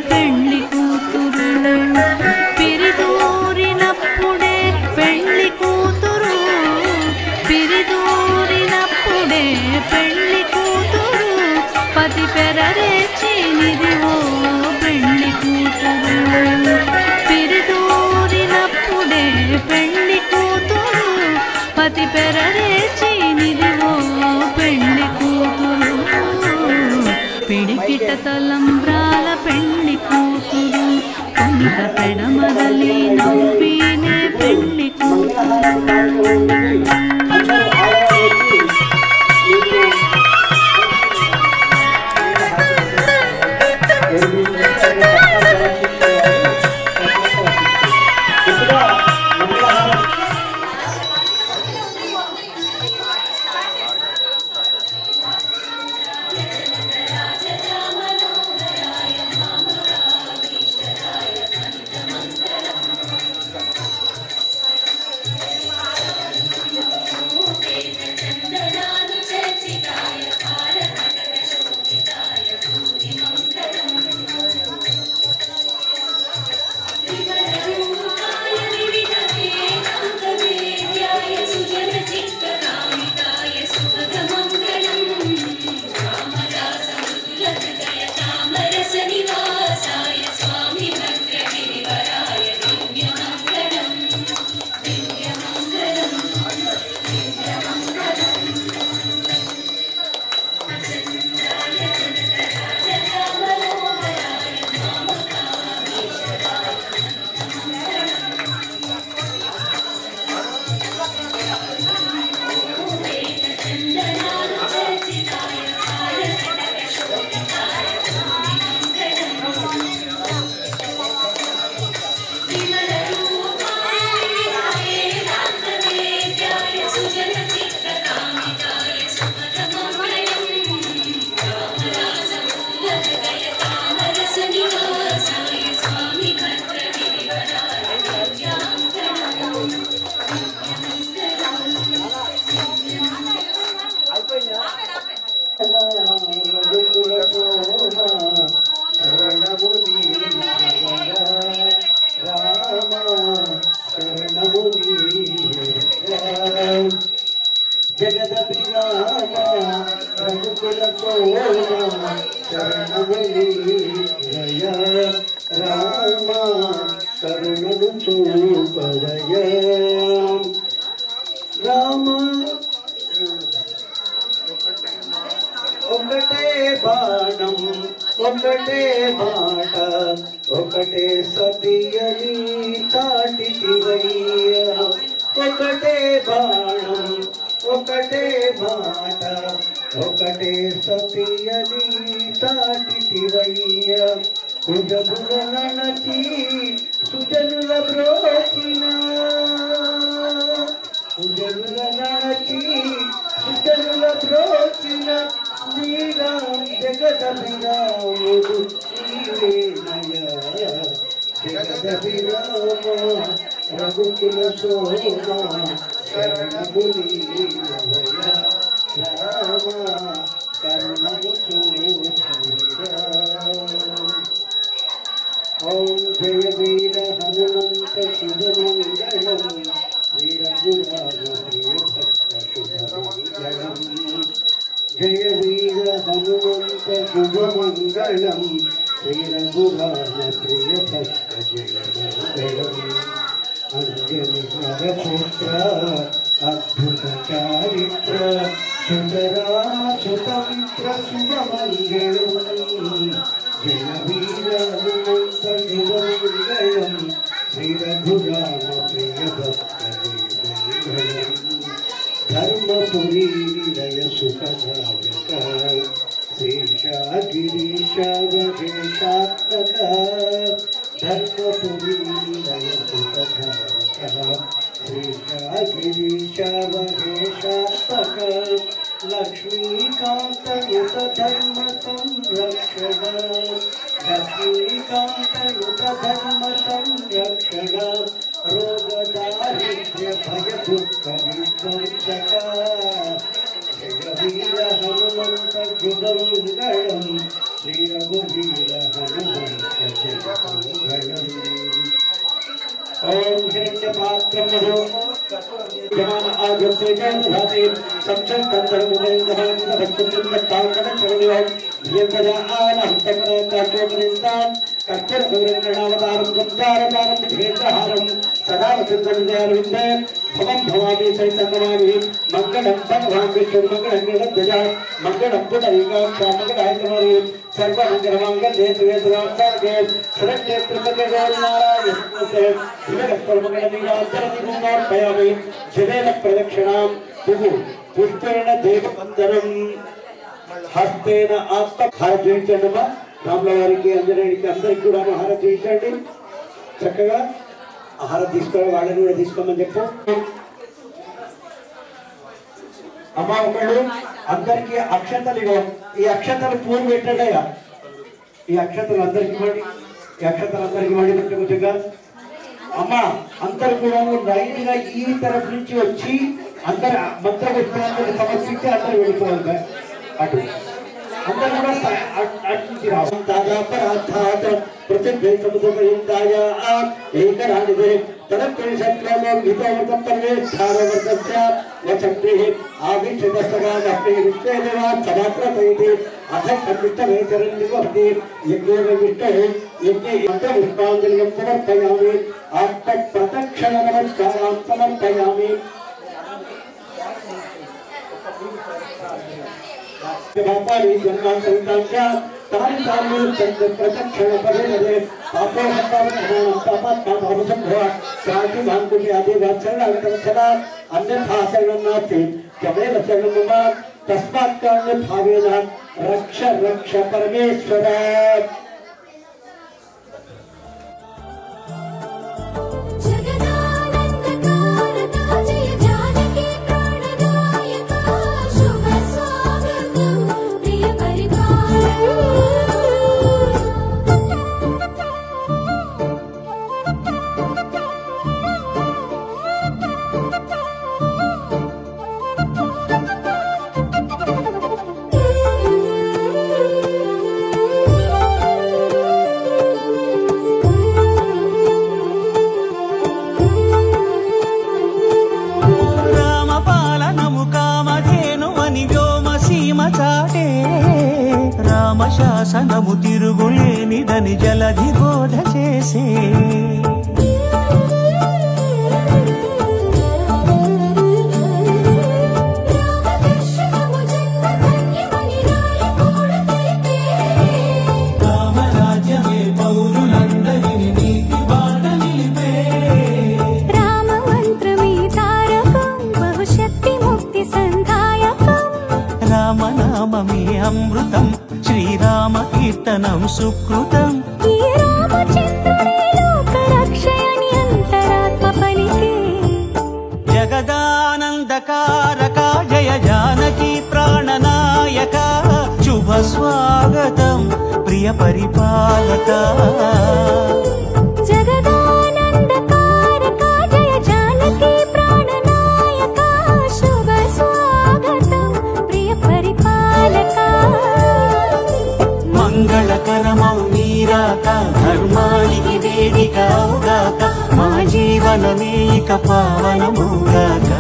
పెళ్లి కూతురు పిరిదూరినప్పుడే పెళ్లి కూతురు పిరిదూరినప్పుడే పెళ్లి కూతురు పతి పెరరేచి నిదివో పెళ్లి కూతురు పిరిదూరినప్పుడే పెళ్లి కూతురు పతి పెరరేచి నిదివో పెళ్లి కూతురు పిడికిట తలంబ్రాల పెళ్లి కూతురు కొంత పెడమరలి నవ్వినే పెళ్లి కూతురు శరణమని రామ కరుణను చూపవయ రామ ఒకటే బాణం ఒకటే మాట ఒకటే సతియని చాటితివయ్య ఒకటే బాణం ఒకటే మాట ఒకటే సతియని చాటితివయ్య కుజముల నడచి సుజనుల బ్రోచిన కుజనుల నడచి సుజనుల బ్రోచిన శ్రీరా జగదభిరాముడు శ్రీవేణయ జగదభిరామ రఘుకుల శోభా శరణముని రామ కరుణము చూపురా ఓం జయ వీర హనుమంత శుభమంగళం శ్రీరఘురామ శుభమంగళం జయ వీర హనుమంత శుభమంగళం శ్రీరఘురామ ప్రియ భక్త జయమంగళం అంజని నరపుత్ర అద్భుత చారిత్ర సుందరామ సుతమిత్ర శుభమంగళం జయ వీర హనుమంత శుభమంగళం శ్రీరఘురామ ప్రియ భక్త జయమంగళం ధర్మపురి విలయ సుఖదాయక శేషాగిరీశావశేషాత్మక ధర్మపురి విలయ సుఖదాయక శేషాగిరీశావశేషాత్మక లక్ష్మీకాంతయుత ధర్మ సంరక్షణ లక్ష్మీకాంతయుత ధర్మ సంరక్షణ రోగదారిద్ర్య భయ దుఃఖ విధ్వంసక జయ వీర హనుమంత శుభమంగళం శ్రీ రఘువీర హనుమంత జయమంగళం ఓం హిరణ్యపాత్రమధో జమాన ఆగత్యేజాతే సంక్షంతంతరముదయంగమానితభక్తున్మత్తాంకటచరణివం ధ్యేంద్రజానహంతకరకాచోపనిస్తాన్ కచ్చరగౌరంగణావతారం సంచారకారం భేదహారం సదా వసంతవిందే భవం భవామి సైతన్యమామి మంగళం భగవాన్ విష్ణుర్మంగళం గణధ్వజ మంగళం పుటైకాక్ష మంగళాయతమరి సర్వమంగళమాంగళ్యే శ్రీవేదవాచార్యే శరణ్యేత్రమగోర్నారాయణ దివ్యకర్మగణనీయాచరణిగుణార్పయామి జనేన ప్రదక్షిణాం పుష్పేణ దేవవందనం హస్తేన ఆత్మ హారతి చేయించండమ్మా రాముల వారికి అంజనేయుడికి అందరికి కూడా హారతి చేయించండి చక్కగా ఆహారం తీసుకోవాలి వాళ్ళని కూడా తీసుకోమని చెప్పు అమ్మ ఒకళ్ళు అందరికి అక్షతలు ఇవ్వం ఈ అక్షతలు పూలు పెట్టండియా ఈ అక్షతలు అందరికి ఇవ్వండి ఈ అక్షతలు అందరికి ఇవ్వండి కొంచెంగా అమ్మ అందరు కూడా లైన్ గా ఈ తరఫు నుంచి వచ్చి అందరు మంత్రపుష్పాలను సమర్పించి అందరు వెళ్ళిపోవాలి అటు అందరు కూడా అటు నుంచి రావాలి దాదాపరాధాత ప్రతిభే సముద్రపర్యంతాయ ఏకరాణిదే తదప్రేషత్రమో గీతోమృతం పర్వేక్షారవర్తస్య వచక్రిః ఆవిక్షితస్తగానః విశ్వేదేవాత్ సమాత్రతైతి అథ కర్మిష్టవేచరణ్యవహతి యజ్ఞేన విష్ణుః యజ్ఞే మంత్రపుష్పాంజలిం సమర్పయామి ఆత్మప్రదక్షిణ నమస్కారం సమర్పయామి व्यापारी जन्मांतरितांच्या तारी तारी प्रत्यक्षण पदेनदे पापोहत्तावनं पापात्मा भावसंभवा क्रांति भांकुटी आदि वाचरणागतं सदा अन्यथा शरणं नास्ति त्वमेव शरणं मम तस्मात् कारणे भावेन रक्ष रक्ष परमेश्वर శాసనము తిరుగులేనిదని జలధి బోధ చేసే రామరాజ్యమే పౌరులందరినీ నీతి బాట నిలిపే రామ మంత్రమే తారకం బహుశక్తి ముక్తి సంధాయకం రామనామమే అమృతం శ్రీరామ కీర్తనం సుకృతం ఈ రామచంద్రుడే లోక రక్షయని అంతరాత్మ పలికే జగదానందకారక జయ జానకి ప్రాణనాయక శుభ స్వాగతం ప్రియ పరిపాలక జగదానందకారక జయ జానకి ప్రాణనాయక శుభ స్వాగతం ప్రియ పరిపాలక మంగళకరమౌ నీరాక ధర్మానికి వేదిక అవుగాక మా జీవనమే ఇక పావనమౌగాక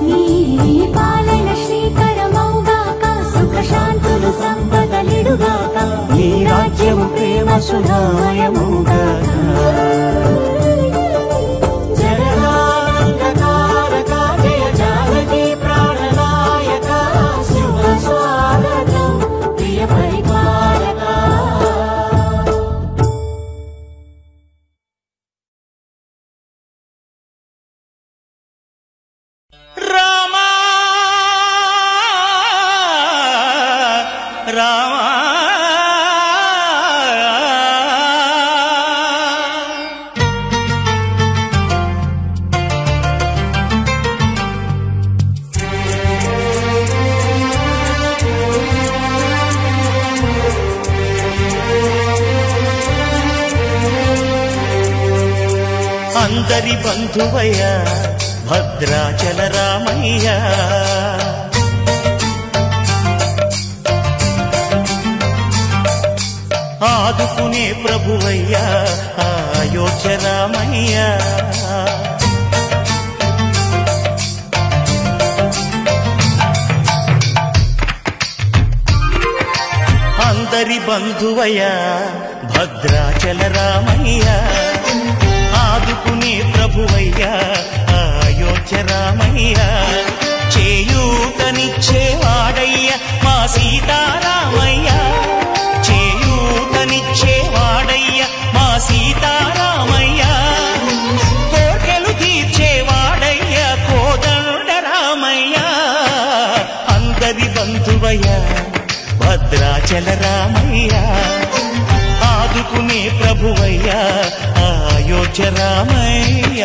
నీ పాలన శ్రీకరమౌగాక సుఖ శాంతులు సంపదలిడుగాక నీ రాజ్యము ప్రేమ సుధామయమౌగాక జగదానందకారక జయ జానకి ప్రాణనాయక శుభ స్వాగతం ప్రియ పరిపాలక రామా రామా అందరి బంధువయ్య భద్రాచల రామయ్య ఆదుకునే ప్రభువయ్య అయోధ్య రామయ్య అందరి బంధువయ్య భద్రాచల రామయ్య ఆదుకునే ప్రభువయ్య అయోధ్య రామయ్య చేయూతనిచ్చేవాడయ్య మా సీతారామయ్య చేయూతనిచ్చేవాడయ్య మా సీతారామయ్య కోటెలు తీర్చేవాడయ్య కోదండ రామయ్య అందరి బంధువయ్య భద్రాచల రామయ్య ఆదుకునే ప్రభువయ్య అయోధ్య రామయ్య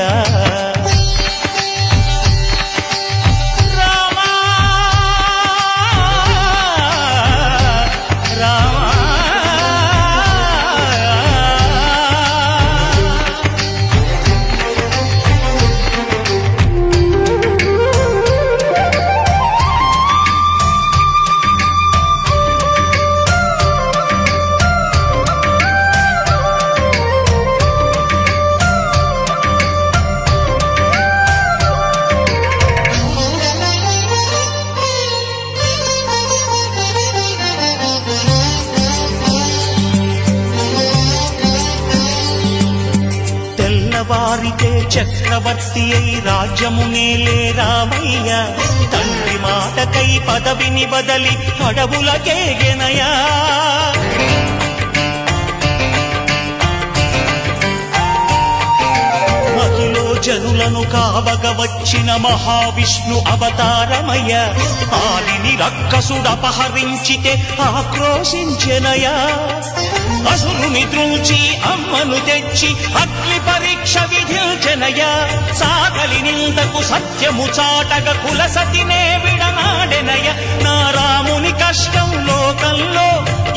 వారితే చక్రవర్తి అయి రాజ్యమునేలే రామయ్య తండ్రి మాటకై పదవిని బదలి అడవులకేగెనయా మధులో జనులను కావగ వచ్చిన మహావిష్ణు అవతారమయ్య ఆలిని రక్కసుడపహరించితే ఆక్రోశించెనయా అసురుని ద్రుల్చి అమ్మను తెచ్చి అగ్ని పరీక్ష విధించెనయ సాగలి నిందకు సత్యము చాటగ కులసతినే విడనాడెనయ నా రాముని కష్టం లోకంలో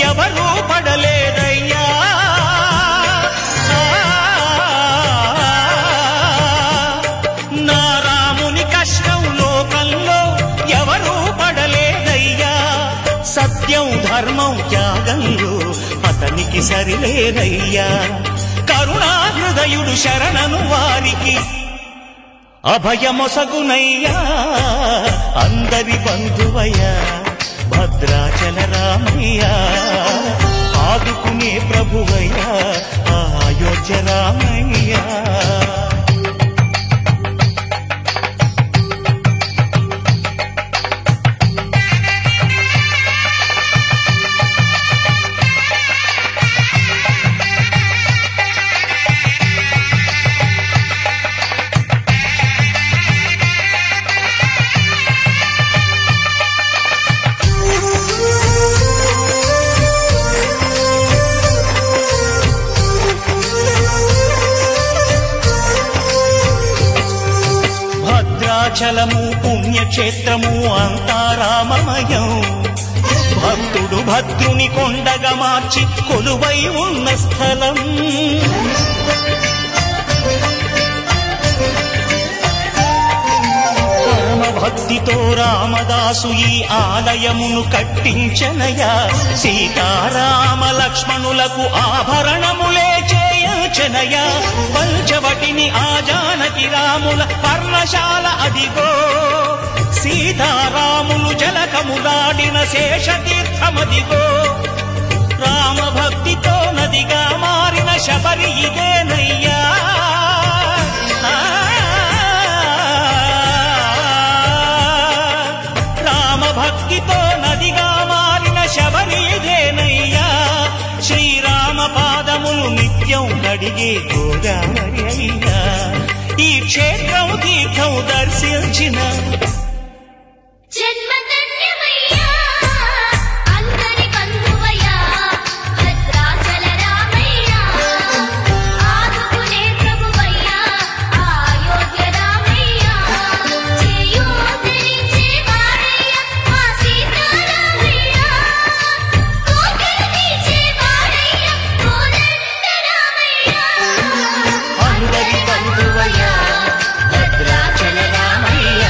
ఎవరూ పడలేదయ్యా నా రాముని కష్టం లోకంలో ఎవరూ పడలేదయ్యా సత్యం ధర్మం త్యాగంలో అతనికి సరిలేరయ్యా కరుణాహృదయుడు శరణను వారికి అభయమొసగునయ్యా అందరి బంధువయ్యా భద్రాచల రామయ్య ఆదుకునే ప్రభువయ్యా అయోధ్య రామయ్య. భద్రాచలము పుణ్యక్షేత్రము అంతా రామమయం. భక్తుడు భద్రుని కొండగా మార్చి కొలువై ఉన్న స్థలం. రామభక్తితో రామదాసు ఈ ఆలయమును కట్టించనయా. సీతారామ లక్ష్మణులకు ఆభరణములే చేయచనయా. పంచవటిని ఆ జానకి రాముల పర్ణశాల అదిగో. సీతారాములు జలకములాడిన శేషతీర్థమదిగో. రామభక్తితో నదిగా మారిన శబరి ఇదేనయ్యా. రామభక్తితో నదిగా మారిన శబరి ఇదేనయ్యా. శ్రీరామ పాదములు నిత్యం కడిగే గోదావరి అయ్యా. ఈ క్షేత్రం తీర్థం దర్శించిన జన్మధన్యమయ్యా అందరి బంధువయ్యా భద్రాచల రామయ్యా ఆదుకునే ప్రభువయ్యా అయోధ్య రామయ్యా చేయూతనిచ్చే వారయ్యా మా సీతారామయ్యా కోకిలినిచ్చే వారయ్యా కోదండ రామయ్యా అందరి బంధువయ్యా భద్రాచల రామయ్య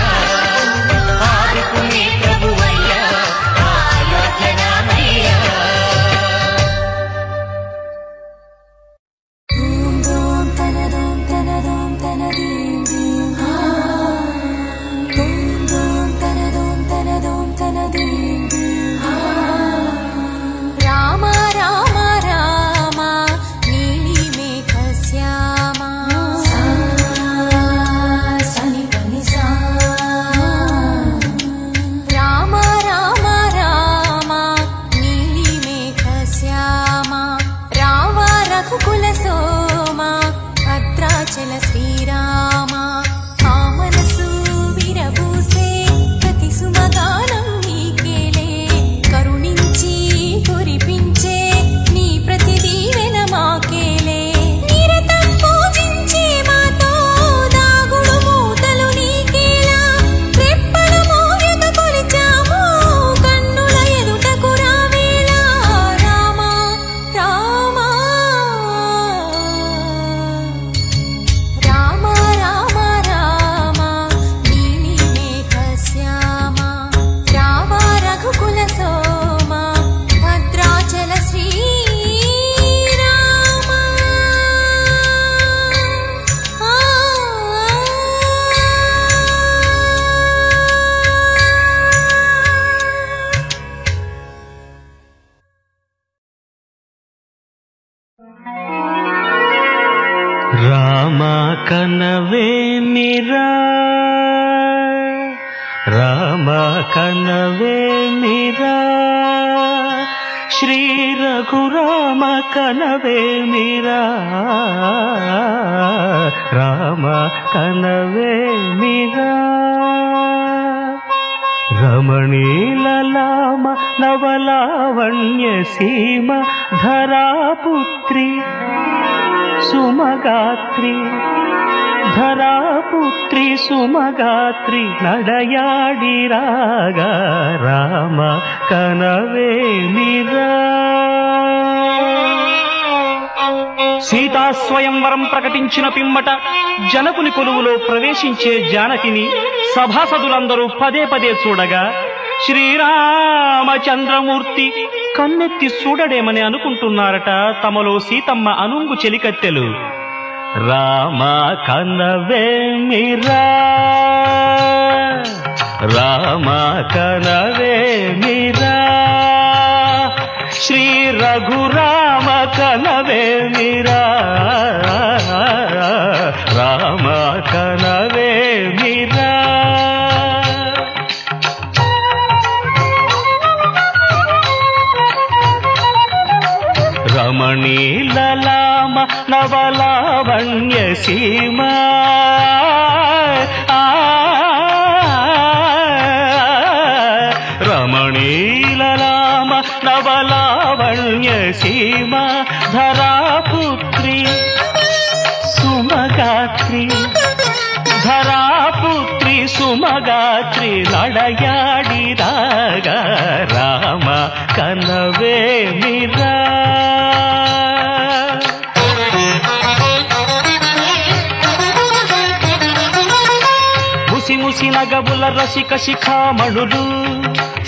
ఆదుకునే ప్రభువయ్యా అయోధ్య రామయ్య. ఓం దోం తనదోం తనదోం తనదీం దీం ఓం దోం తనదోం తనదోం తనదీం దీం రామ రామ రామ నీలి మేఘ శ్యామ సని పని సా రామ రామ రామ నీలి మేఘ శ్యామ రామ రఘుకుల సోమ భద్రాచల శ్రీరామ ఆ మనసు విరబూసే ప్రతి సుమగానం నీకేలే కరుణించి కురిపించే నీ ప్రతి దీవెన మాకేలే నిరతం పూజించే మాతో దాగుడు మూతలు నీకేలా రెప్పల మోయక కొలిచాము కన్నుల ఎదుటకు రావేలా రామ రామ రామ రామ రామ నీలి మేఘ శ్యామ రామ రఘుకుల సోమ భద్రాచల శ్రీరామ రామ కనవేమిరా రామ కనవేమిరా శ్రీ రఘురామ కనవేమిరా రామ కనవేమిరా రమణీలలామ నవలావణ్య సీమ ధరాపుత్రి సుమగాత్రి ధరాపుత్రి సుమగాత్రి నడయాడి రాగా రామ కనవేమిరా. సీతా స్వయంవరం ప్రకటించిన పిమ్మట జనకుని కొలువులో ప్రవేశించే జానకిని సభాసదులందరూ పదే పదే చూడగా శ్రీరామచంద్రమూర్తి కన్నెత్తి చూడడేమని అనుకుంటున్నారట తమలో సీతమ్మ అనుంగు చెలికత్తెలు. రామ కనవేమిరా రామ కనవేమిరా శ్రీ రఘురామ కనవేమిరా రామ కనవేమిరా రమణీలలామ నవలావణ్య సీమా రమణీలలామ నవలావణ్య సీమా ధరాపుత్రి సుమగాత్రి ధరాపుత్రి సుమగాత్రి నడయాడిరాగా రామ కనవేమిరా ముసి ముసి నగబుల రసిక శిఖామణులు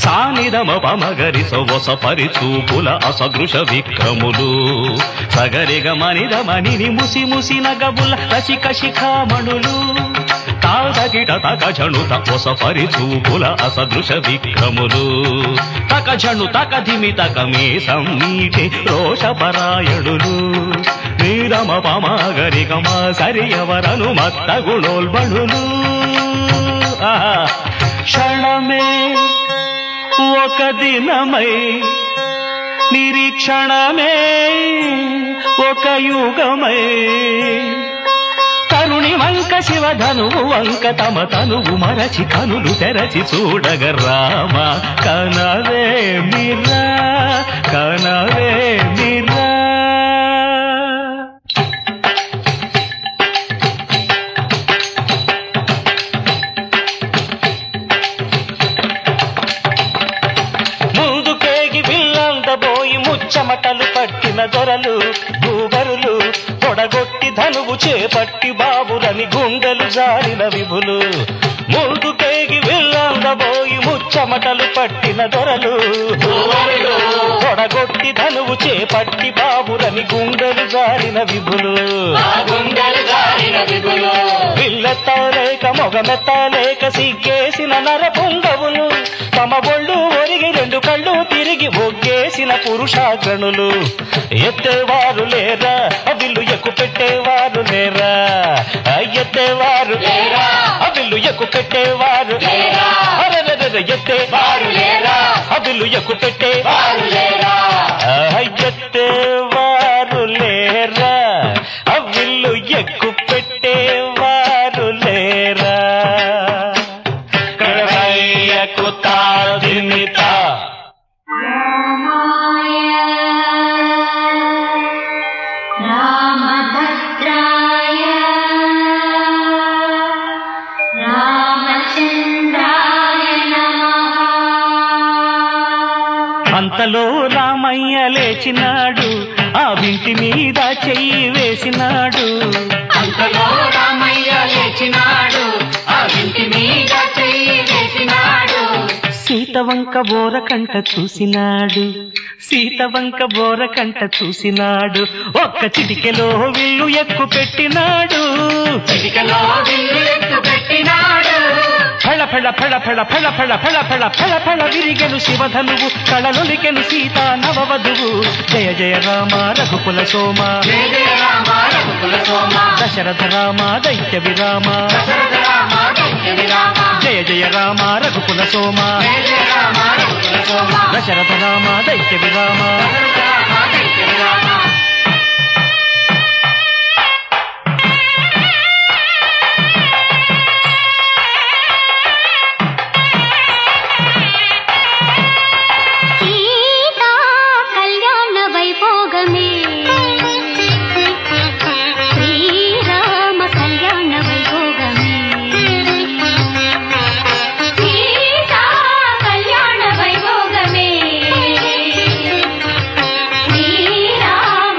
సానిరమ పమగరి సొవస పరిచూపుల అసదృశ విక్రములు సగరిగ మనిరమణిని ముసి ముసి నగబుల రసిక శిఖామణులు తాదగిట తకజణుత ఒస పరిచూపుల అసదృశ విక్రములు తకజణు తకధిమి తకమే సమ్మీటి రోషపరాయణులు నీరమ పమగరి గమ సరియవరను మత్త గుణోల్బణులు క్షణమే ఒక దినమై నిరీక్షణమే ఒక యుగమై తరుణి వంక శివధనువు వంక తమ తనువు మరచి కనులు తెరచి చూడగ రామ కనవేమిరా కనవేమిరా చెమటలు పట్టిన దొరలు భూగరులు పొడగొట్టి ధనువు చేపట్టి బాబురని గుండెలు జారిన విభులు ముందు కేగి విల్లందబోయి ముచ్చమటలు పట్టిన దొరలు పొడగొట్టి ధనువు చేపట్టి బాబురని గుండెలు జారిన విభులు విల్లెత్తలేక మొగమెత్తలేక సిగ్గేసిన నరపుంగవులు తమ ఒళ్ళు ఒరిగి రెండు కళ్ళు తిరిగి ఒగ్గేసిన పురుషాగ్రణులు ఎత్తేవారు లేరా అవిల్లు ఎక్కు పెట్టేవారు లేరా ఎత్తేవారు లేరా అవిల్లు ఎక్కు పెట్టేవారు ఎత్తేవారు లేరా అవిల్లు ఎక్కు పెట్టేవారు లేరా ఎత్తేవారు లేరా అవిల్లు ఎక్కు పెట్టేవారు లేరా కడవయ్యకు తాదిమిత రామభద్రాయ రామచంద్రాయ నమః. అంతలో రామయ్య లేచినాడు ఆ వింటి మీద చెయ్యి వేసినాడు అంతలో రామయ్య లేచినాడు ఆ వింటి మీద చెయ్యి వేసినాడు. సీతవంక బోరకంట చూసినాడు సీతవంక బోరకంట చూసినాడు ఒక్క చిటికెలో విల్లు ఎక్కు పెట్టినాడు చిటికలో విల్లు ఎక్కు పెట్టినాడు. ఫళ ఫళ ఫళ ఫళ ఫళ ఫళ ఫళ ఫళ ఫళ ఫళ విరిగెను శివధనువు కళలొలికెను సీతా నవవధువు జయ జయ రామ రఘుకుల సోమ జయ జయ రామ రఘుకుల సోమ దశరథ రామ దైత్య విరామ దశరథ రామ దైత్య విరామ జయ జయ రామ రఘుకుల సోమ జయ జయ రామ రఘుకుల సోమ దశరథ రామ దైత్య విరామ దశరథ రామ దైత్య విరామ. సీతా కళ్యాణ వైభోగమే శ్రీరామ కళ్యాణ వైభోగమే సీతా కళ్యాణ వైభోగమే శ్రీరామ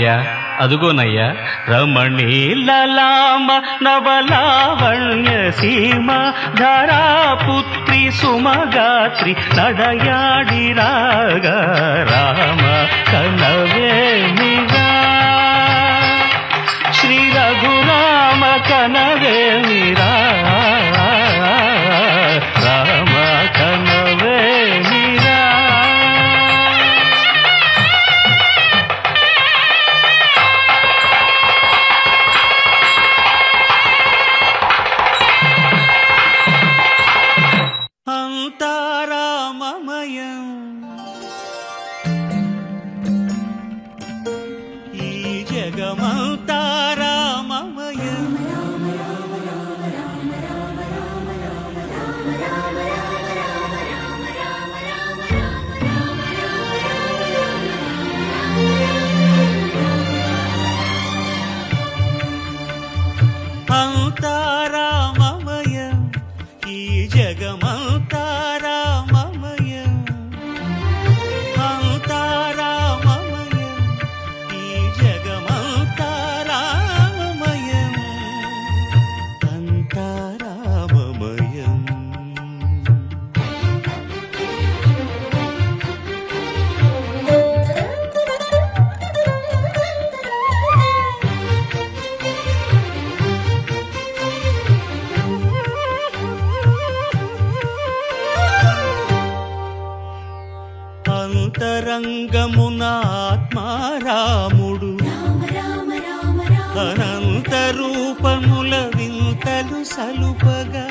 అదిగోనయ్యా అదుగోనయ్యా రమణీ లలామ నవలావణ్య సీమ ధారాపుత్రి సుమగాత్రి నడయాడి రాగా రామ కనవేమిరా శ్రీ రఘురామ కనవేమిరా రామ కనవేమిరా అంతారామమయం ఈ జగమంతారామమయం అంతారామమయం ఈ జగమంతారామమయం అంతారామమయం ఈ జగమంతారామమయం అంతారామమయం అంతరంగమున ఆత్మారాముడు అనంత రూపముల వింతలు సలుపగా